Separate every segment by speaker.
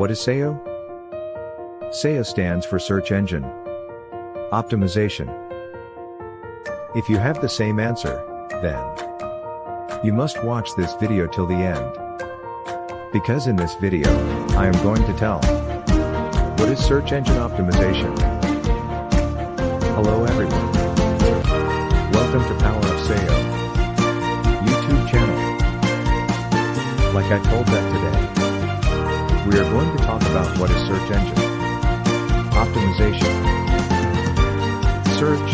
Speaker 1: What is SEO? SEO stands for Search Engine Optimization. If you have the same answer, then you must watch this video till the end. Because in this video, I am going to tell what is search engine optimization. Hello everyone. Welcome to Power of SEO YouTube channel. Like I told that today, we are going to talk about what is search engine optimization. Search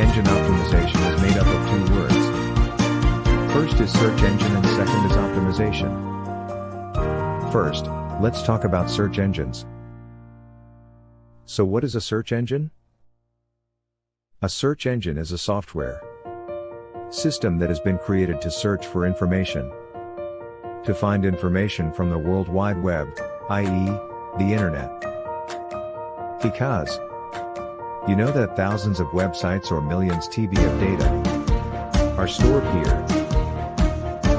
Speaker 1: engine optimization is made up of two words. First is search engine and second is optimization. First, let's talk about search engines. So what is a search engine? A search engine is a software system that has been created to search for information, to find information from the World Wide Web, i.e., the Internet. Because you know that thousands of websites or millions TB of data are stored here.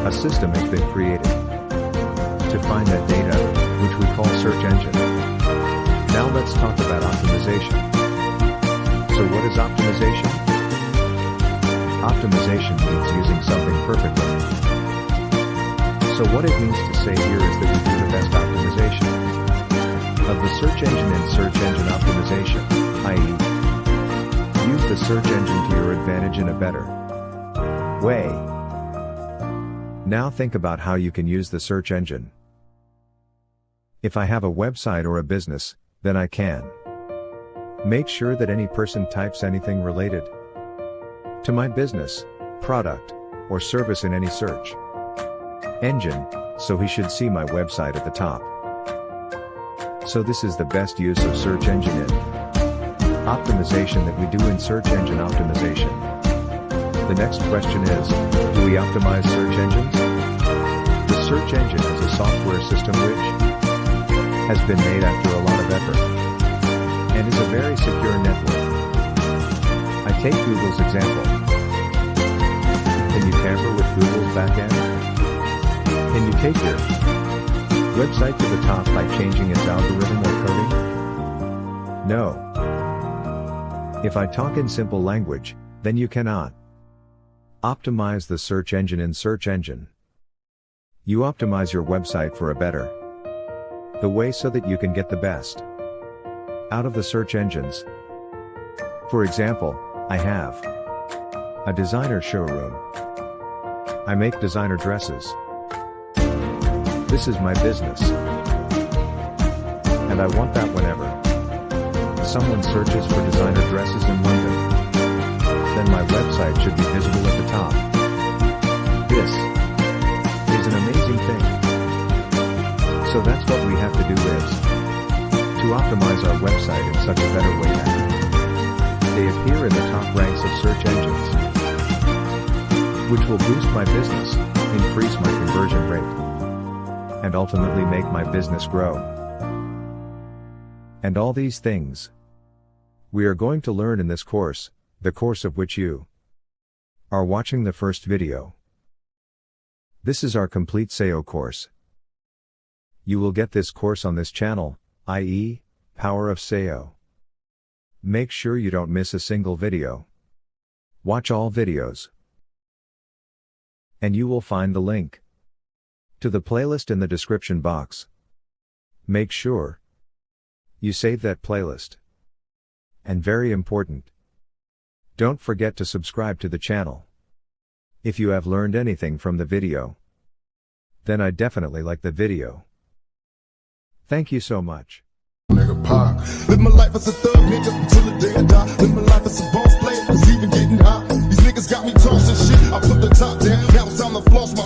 Speaker 1: A system has been created to find that data, which we call search engine. Now let's talk about optimization. So what is optimization? Optimization means using something perfectly. So what it means to say here is that we do the best optimization of the search engine in search engine optimization, i.e., use the search engine to your advantage in a better way. Now think about how you can use the search engine. If I have a website or a business, then I can make sure that any person types anything related to my business, product, or service in any search engine, so he should see my website at the top. So this is the best use of search engine in optimization that we do in search engine optimization. The next question is, do we optimize search engines? The search engine is a software system which has been made after a lot of effort and is a very secure network. I take Google's example. Can you tamper with Google's backend? Can you take your website to the top by changing its algorithm or coding? No. If I talk in simple language, then you cannot optimize the search engine in search engine. You optimize your website for a better the way so that you can get the best out of the search engines. For example, I have a designer showroom. I make designer dresses. This is my business. And I want that whenever someone searches for designer dresses in London, then my website should be visible at the top. This is an amazing thing. So that's what we have to do is to optimize our website in such a better way that they appear in the top ranks of search engines, which will boost my business, increase my conversion rate, and ultimately make my business grow. And all these things we are going to learn in this course, the course of which you are watching the first video. This is our complete SEO course. You will get this course on this channel, i.e., Power of SEO. Make sure you don't miss a single video. Watch all videos. And you will find the link to the playlist in the description box. Make sure you save that playlist. And very important, don't forget to subscribe to the channel. If you have learned anything from the video, then I definitely like the video. Thank you so much.
Speaker 2: Live my life as a thug nigga until the day I die. Live my life as a boss player, it's even getting hot. These niggas got me tossing shit. I put the top down, now it's time to floss my